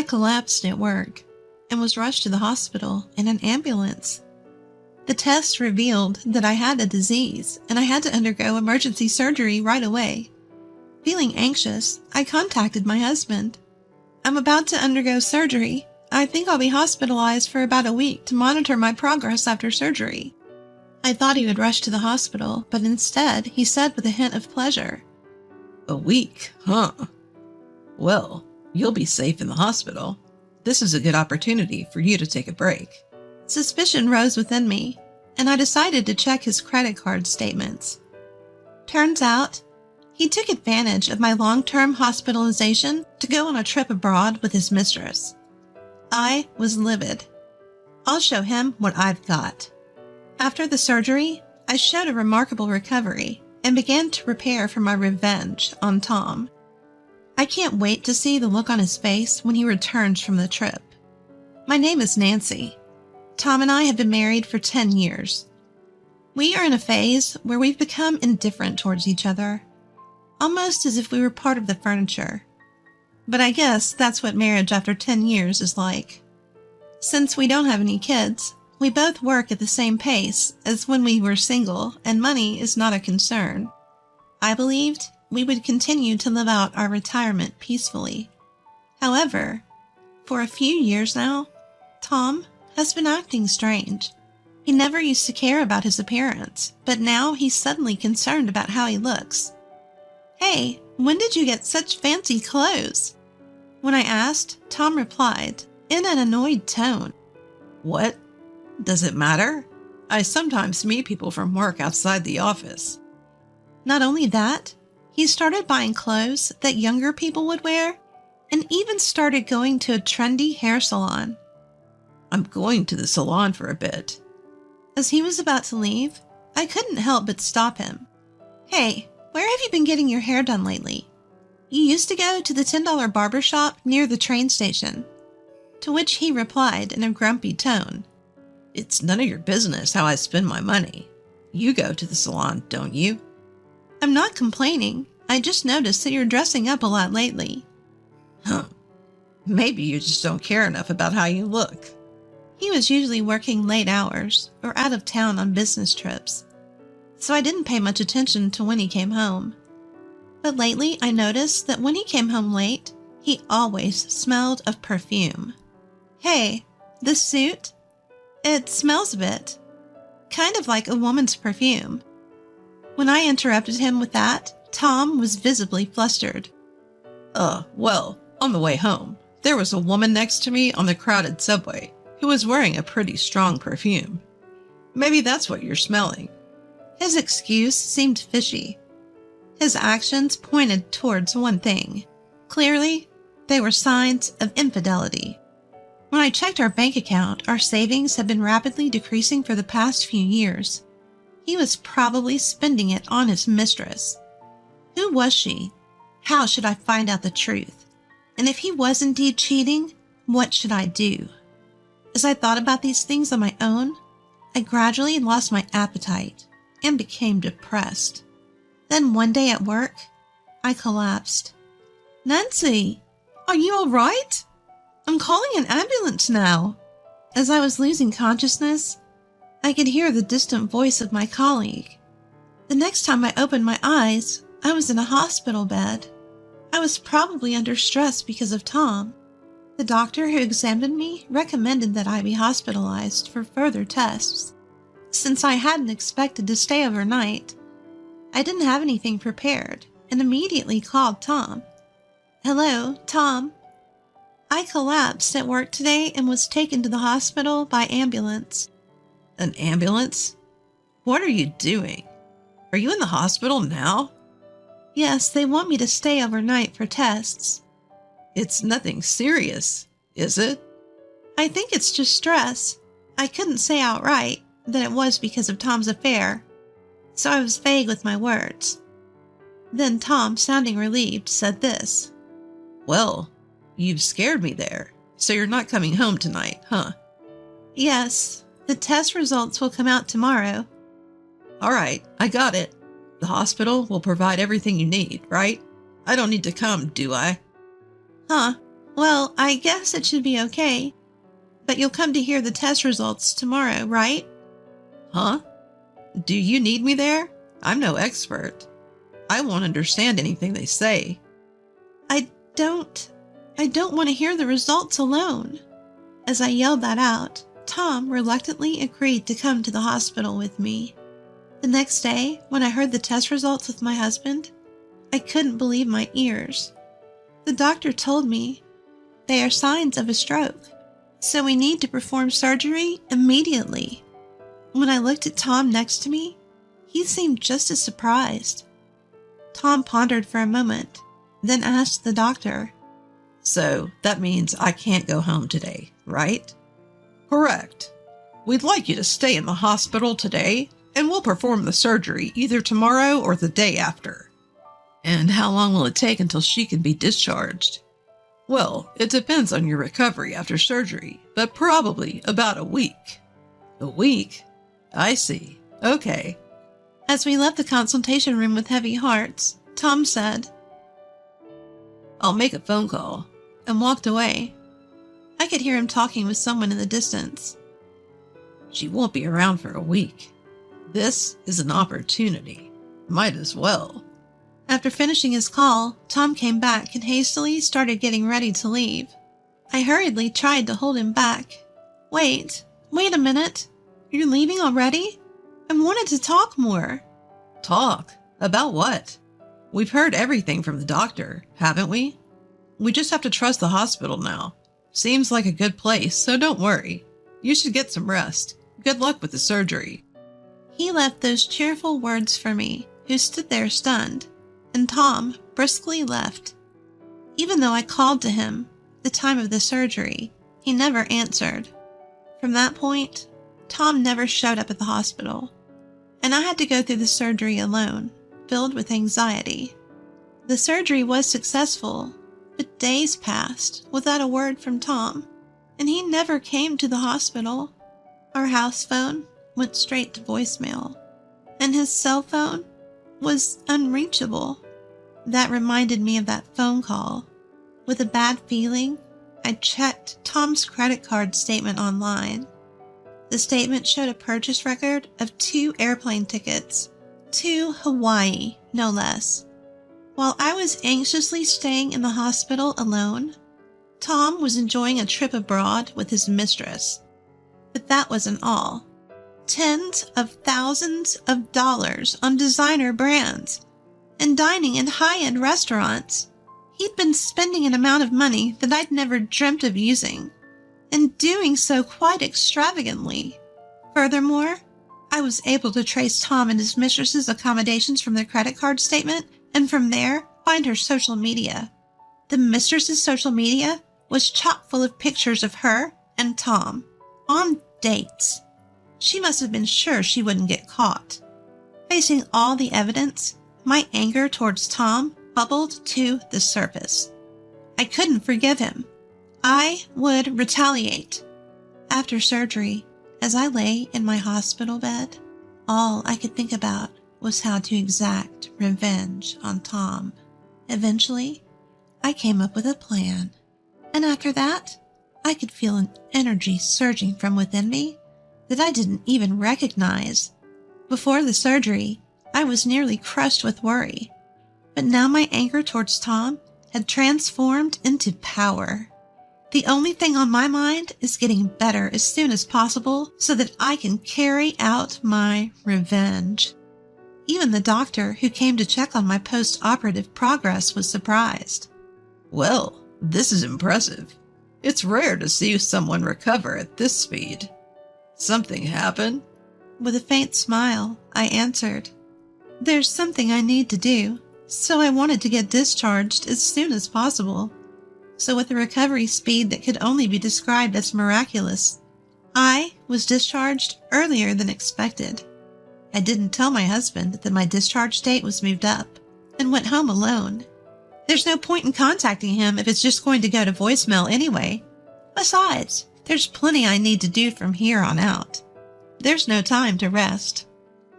I collapsed at work and was rushed to the hospital in an ambulance. The test revealed that I had a disease and I had to undergo emergency surgery right away. Feeling anxious, I contacted my husband. "I'm about to undergo surgery. I think I'll be hospitalized for about a week to monitor my progress after surgery." I thought he would rush to the hospital, but instead he said with a hint of pleasure, "A week, huh? Well, you'll be safe in the hospital. This is a good opportunity for you to take a break." Suspicion rose within me, and I decided to check his credit card statements. Turns out, he took advantage of my long-term hospitalization to go on a trip abroad with his mistress. I was livid. I'll show him what I've got. After the surgery, I showed a remarkable recovery and began to prepare for my revenge on Tom. I can't wait to see the look on his face when he returns from the trip. My name is Nancy. Tom and I have been married for 10 years. We are in a phase where we've become indifferent towards each other, almost as if we were part of the furniture. But I guess that's what marriage after 10 years is like. Since we don't have any kids, we both work at the same pace as when we were single, and money is not a concern. I believed we would continue to live out our retirement peacefully. However, for a few years now, Tom has been acting strange. He never used to care about his appearance, but now he's suddenly concerned about how he looks. "Hey, when did you get such fancy clothes?" When I asked, Tom replied, in an annoyed tone, "What? Does it matter? I sometimes meet people from work outside the office." Not only that, he started buying clothes that younger people would wear, and even started going to a trendy hair salon. "I'm going to the salon for a bit." As he was about to leave, I couldn't help but stop him. "Hey, where have you been getting your hair done lately? You used to go to the $10 barber shop near the train station." To which he replied in a grumpy tone, "It's none of your business how I spend my money. You go to the salon, don't you?" "I'm not complaining. I just noticed that you're dressing up a lot lately." Maybe you just don't care enough about how you look." He was usually working late hours or out of town on business trips, so I didn't pay much attention to when he came home. But lately I noticed that when he came home late, he always smelled of perfume. "Hey, this suit? It smells a bit. Kind of like a woman's perfume." When I interrupted him with that, Tom was visibly flustered. Well, on the way home, there was a woman next to me on the crowded subway who was wearing a pretty strong perfume. Maybe that's what you're smelling." His excuse seemed fishy. His actions pointed towards one thing. Clearly, they were signs of infidelity. When I checked our bank account, our savings had been rapidly decreasing for the past few years. He was probably spending it on his mistress. Who was she? How should I find out the truth? And if he was indeed cheating, what should I do? As I thought about these things on my own, I gradually lost my appetite and became depressed. Then one day at work, I collapsed. "Nancy, are you all right? I'm calling an ambulance now." As I was losing consciousness, I could hear the distant voice of my colleague. The next time I opened my eyes, I was in a hospital bed. I was probably under stress because of Tom. The doctor who examined me recommended that I be hospitalized for further tests. Since I hadn't expected to stay overnight, I didn't have anything prepared and immediately called Tom. "Hello, Tom. I collapsed at work today and was taken to the hospital by ambulance." "An ambulance? What are you doing? Are you in the hospital now?" "Yes, they want me to stay overnight for tests." "It's nothing serious, is it?" "I think it's just stress. I couldn't say outright that it was because of Tom's affair, so I was vague with my words." Then Tom, sounding relieved, said this. "Well, you've scared me there. So you're not coming home tonight, huh?" "Yes, the test results will come out tomorrow." "All right, I got it. The hospital will provide everything you need, right? I don't need to come, do I?" "Huh? Well, I guess it should be okay. But you'll come to hear the test results tomorrow, right? Huh? Do you need me there? I'm no expert. I won't understand anything they say. I don't want to hear the results alone. As I yelled that out, Tom reluctantly agreed to come to the hospital with me. The next day, when I heard the test results with my husband, I couldn't believe my ears. The doctor told me they are signs of a stroke, so we need to perform surgery immediately. When I looked at Tom next to me, he seemed just as surprised. Tom pondered for a moment, then asked the doctor, So that means I can't go home today, right? Correct. We'd like you to stay in the hospital today, and we'll perform the surgery either tomorrow or the day after. And how long will it take until she can be discharged? Well, it depends on your recovery after surgery, but probably about a week. A week? I see. Okay. As we left the consultation room with heavy hearts, Tom said, I'll make a phone call. And walked away. I could hear him talking with someone in the distance. She won't be around for a week. This is an opportunity. Might as well. After finishing his call, Tom came back and hastily started getting ready to leave. I hurriedly tried to hold him back. Wait a minute. You're leaving already? I wanted to talk more. Talk? About what? We've heard everything from the doctor, haven't we? We just have to trust the hospital now. Seems like a good place, so don't worry. You should get some rest. Good luck with the surgery. He left those cheerful words for me, who stood there stunned, and Tom briskly left. Even though I called to him the time of the surgery, he never answered. From that point, Tom never showed up at the hospital, and I had to go through the surgery alone, filled with anxiety. The surgery was successful, but days passed without a word from Tom, and he never came to the hospital. Our house phone went straight to voicemail, and his cell phone was unreachable. That reminded me of that phone call. With a bad feeling, I checked Tom's credit card statement online. The statement showed a purchase record of 2 airplane tickets to Hawaii, no less. While I was anxiously staying in the hospital alone, Tom was enjoying a trip abroad with his mistress. But that wasn't all. Tens of thousands of dollars on designer brands and dining in high-end restaurants. He'd been spending an amount of money that I'd never dreamt of using, and doing so quite extravagantly. Furthermore, I was able to trace Tom and his mistress's accommodations from their credit card statement, and from there, find her social media. The mistress's social media was chock full of pictures of her and Tom on dates. She must have been sure she wouldn't get caught. Facing all the evidence, my anger towards Tom bubbled to the surface. I couldn't forgive him. I would retaliate. After surgery, as I lay in my hospital bed, all I could think about was how to exact revenge on Tom. Eventually, I came up with a plan, and after that, I could feel an energy surging from within me that I didn't even recognize. Before the surgery, I was nearly crushed with worry, but now my anger towards Tom had transformed into power. The only thing on my mind is getting better as soon as possible so that I can carry out my revenge. Even the doctor who came to check on my post-operative progress was surprised. Well, this is impressive. It's rare to see someone recover at this speed. Something happened? With a faint smile, I answered, There's something I need to do, so I wanted to get discharged as soon as possible. So with a recovery speed that could only be described as miraculous, I was discharged earlier than expected. I didn't tell my husband that my discharge date was moved up and went home alone. There's no point in contacting him if it's just going to go to voicemail anyway. Besides, there's plenty I need to do from here on out. There's no time to rest.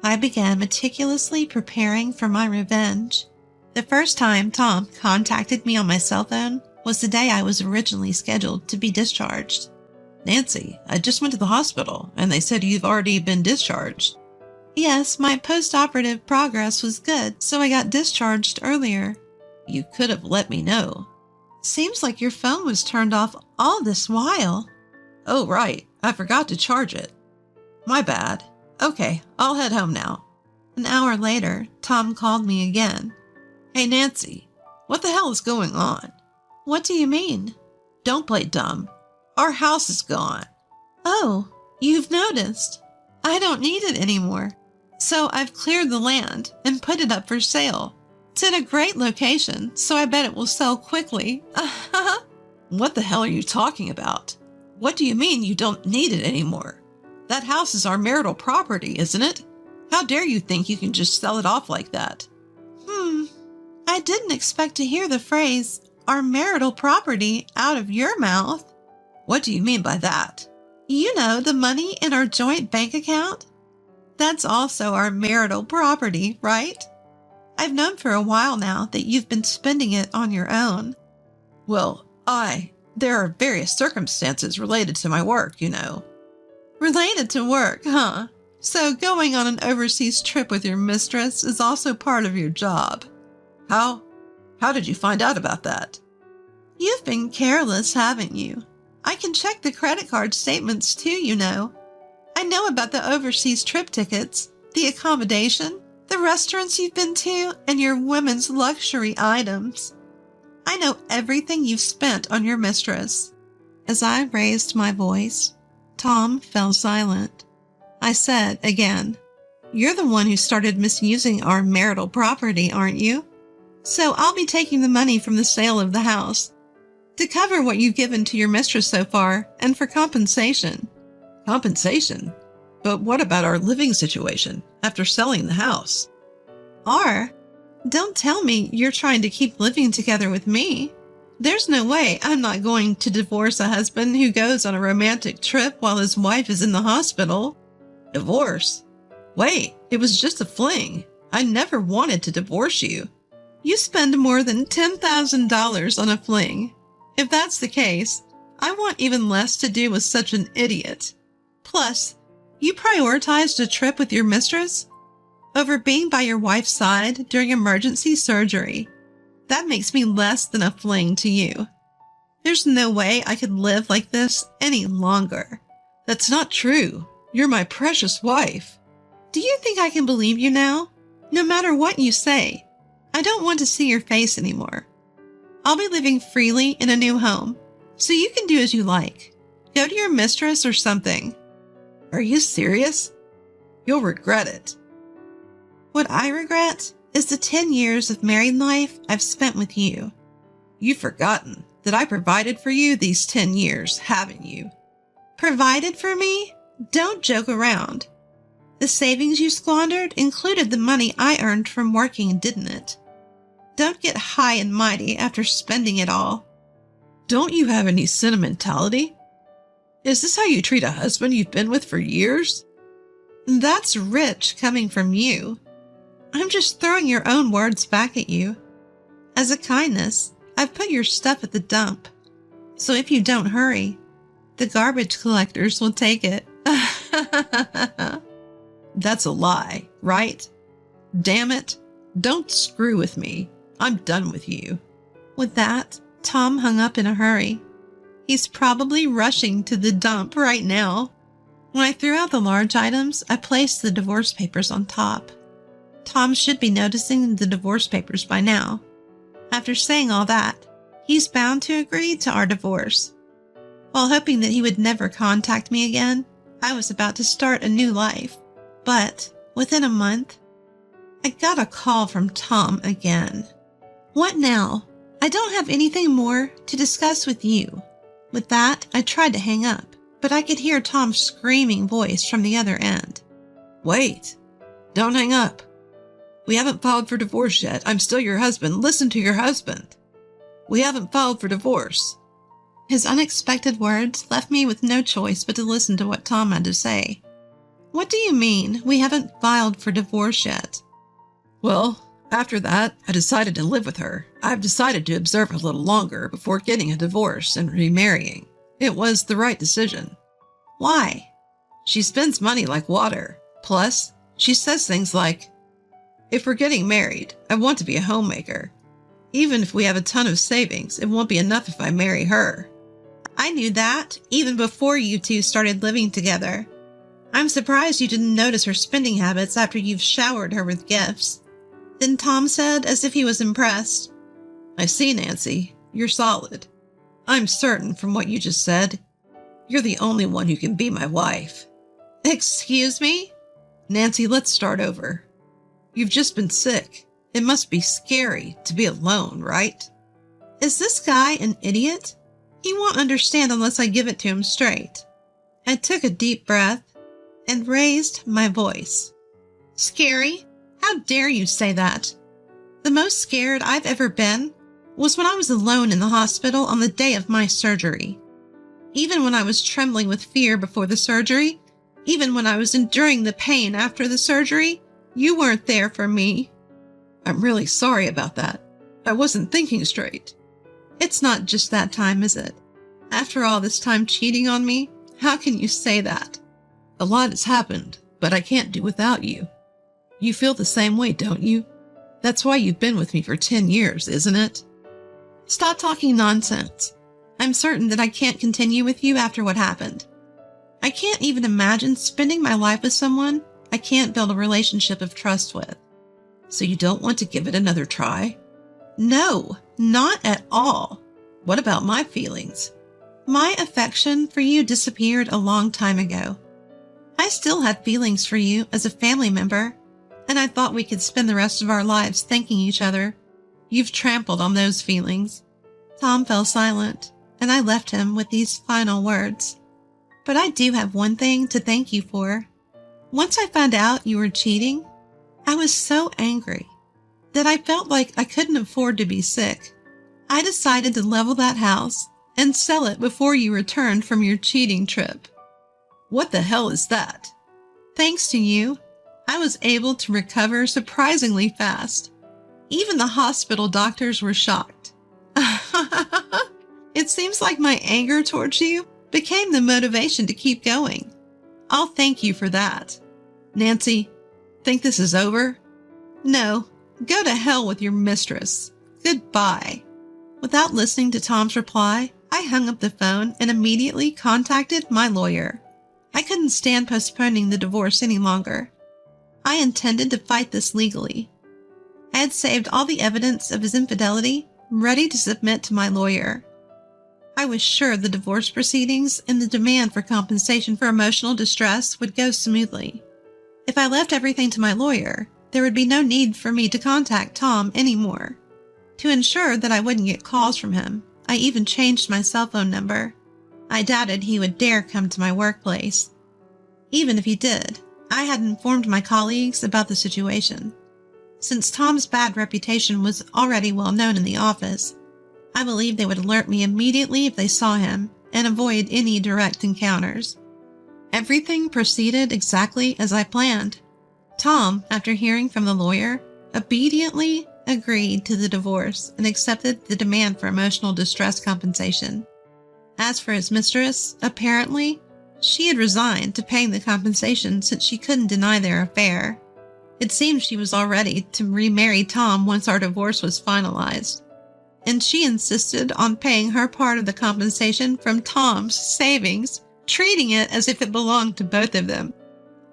I began meticulously preparing for my revenge. The first time Tom contacted me on my cell phone, was the day I was originally scheduled to be discharged. Nancy, I just went to the hospital, and they said you've already been discharged. Yes, my post-operative progress was good, so I got discharged earlier. You could have let me know. Seems like your phone was turned off all this while. Oh, right. I forgot to charge it. My bad. Okay, I'll head home now. An hour later, Tom called me again. Hey, Nancy, what the hell is going on? What do you mean? Don't play dumb. Our house is gone. Oh, you've noticed. I don't need it anymore. So I've cleared the land and put it up for sale. It's in a great location, so I bet it will sell quickly. What the hell are you talking about? What do you mean you don't need it anymore? That house is our marital property, isn't it? How dare you think you can just sell it off like that? I didn't expect to hear the phrase, our marital property, out of your mouth. What do you mean by that? You know, the money in our joint bank account? That's also our marital property, right? I've known for a while now that you've been spending it on your own. Well, there are various circumstances related to my work, you know. Related to work, huh? So going on an overseas trip with your mistress is also part of your job. How did you find out about that? You've been careless, haven't you? I can check the credit card statements too, you know. I know about the overseas trip tickets, the accommodation, the restaurants you've been to, and your women's luxury items. I know everything you've spent on your mistress. As I raised my voice, Tom fell silent. I said again, You're the one who started misusing our marital property, aren't you? So I'll be taking the money from the sale of the house to cover what you've given to your mistress so far and for compensation. Compensation? But what about our living situation after selling the house? Don't tell me you're trying to keep living together with me. There's no way I'm not going to divorce a husband who goes on a romantic trip while his wife is in the hospital. Divorce? Wait, it was just a fling. I never wanted to divorce you. You spend more than $10,000 on a fling. If that's the case, I want even less to do with such an idiot. Plus, you prioritized a trip with your mistress over being by your wife's side during emergency surgery. That makes me less than a fling to you. There's no way I could live like this any longer. That's not true. You're my precious wife. Do you think I can believe you now? No matter what you say, I don't want to see your face anymore. I'll be living freely in a new home, so you can do as you like. Go to your mistress or something. Are you serious? You'll regret it. What I regret is the 10 years of married life I've spent with you. You've forgotten that I provided for you these 10 years, haven't you? Provided for me? Don't joke around. The savings you squandered included the money I earned from working, didn't it? Don't get high and mighty after spending it all. Don't you have any sentimentality? Is this how you treat a husband you've been with for years? That's rich coming from you. I'm just throwing your own words back at you. As a kindness, I've put your stuff at the dump. So if you don't hurry, the garbage collectors will take it. That's a lie, right? Damn it. Don't screw with me. I'm done with you. With that, Tom hung up in a hurry. He's probably rushing to the dump right now. When I threw out the large items, I placed the divorce papers on top. Tom should be noticing the divorce papers by now. After saying all that, he's bound to agree to our divorce. While hoping that he would never contact me again, I was about to start a new life. But within a month, I got a call from Tom again. What now? I don't have anything more to discuss with you. With that, I tried to hang up, but I could hear Tom's screaming voice from the other end. Wait, don't hang up. We haven't filed for divorce yet. I'm still your husband. Listen to your husband. We haven't filed for divorce. His unexpected words left me with no choice but to listen to what Tom had to say. What do you mean, we haven't filed for divorce yet? Well, after that, I decided to live with her, I've decided to observe a little longer before getting a divorce and remarrying. It was the right decision. Why? She spends money like water. Plus, she says things like, if we're getting married, I want to be a homemaker. Even if we have a ton of savings, it won't be enough if I marry her. I knew that even before you two started living together. I'm surprised you didn't notice her spending habits after you've showered her with gifts. Then Tom said, as if he was impressed, I see, Nancy. You're solid. I'm certain from what you just said, you're the only one who can be my wife. Excuse me? Nancy, let's start over. You've just been sick. It must be scary to be alone, right? Is this guy an idiot? He won't understand unless I give it to him straight. I took a deep breath and raised my voice. Scary? How dare you say that? The most scared I've ever been was when I was alone in the hospital on the day of my surgery. Even when I was trembling with fear before the surgery, even when I was enduring the pain after the surgery, you weren't there for me. I'm really sorry about that. I wasn't thinking straight. It's not just that time, is it? After all this time cheating on me, how can you say that? A lot has happened, but I can't do without you. You feel the same way, don't you? That's why you've been with me for 10 years, isn't it? Stop talking nonsense. I'm certain that I can't continue with you after what happened. I can't even imagine spending my life with someone I can't build a relationship of trust with. So you don't want to give it another try? No, not at all. What about my feelings? My affection for you disappeared a long time ago. I still had feelings for you as a family member, and I thought we could spend the rest of our lives thanking each other. You've trampled on those feelings. Tom fell silent, and I left him with these final words. But I do have one thing to thank you for. Once I found out you were cheating, I was so angry that I felt like I couldn't afford to be sick. I decided to level that house and sell it before you returned from your cheating trip. What the hell is that? Thanks to you, I was able to recover surprisingly fast. Even the hospital doctors were shocked. It seems like my anger towards you became the motivation to keep going. I'll thank you for that. Nancy, think this is over? No, go to hell with your mistress. Goodbye. Without listening to Tom's reply, I hung up the phone and immediately contacted my lawyer. I couldn't stand postponing the divorce any longer. I intended to fight this legally. I had saved all the evidence of his infidelity, ready to submit to my lawyer. I was sure the divorce proceedings and the demand for compensation for emotional distress would go smoothly. If I left everything to my lawyer, there would be no need for me to contact Tom anymore. To ensure that I wouldn't get calls from him, I even changed my cell phone number. I doubted he would dare come to my workplace. Even if he did, I had informed my colleagues about the situation. Since Tom's bad reputation was already well known in the office, I believed they would alert me immediately if they saw him and avoid any direct encounters. Everything proceeded exactly as I planned. Tom, after hearing from the lawyer, obediently agreed to the divorce and accepted the demand for emotional distress compensation. As for his mistress, apparently, she had resigned to paying the compensation since she couldn't deny their affair. It seemed she was all ready to remarry Tom once our divorce was finalized, and she insisted on paying her part of the compensation from Tom's savings, treating it as if it belonged to both of them.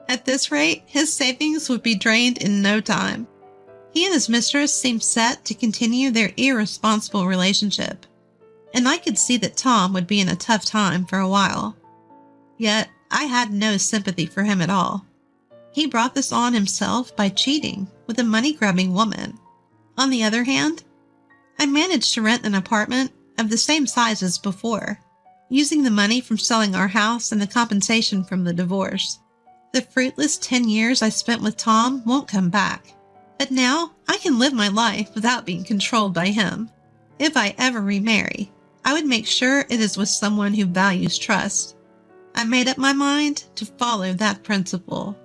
At this rate, his savings would be drained in no time. He and his mistress seemed set to continue their irresponsible relationship, and I could see that Tom would be in a tough time for a while. Yet, I had no sympathy for him at all. He brought this on himself by cheating with a money-grubbing woman. On the other hand, I managed to rent an apartment of the same size as before, using the money from selling our house and the compensation from the divorce. The fruitless 10 years I spent with Tom won't come back, but now I can live my life without being controlled by him. If I ever remarry, I would make sure it is with someone who values trust. I made up my mind to follow that principle.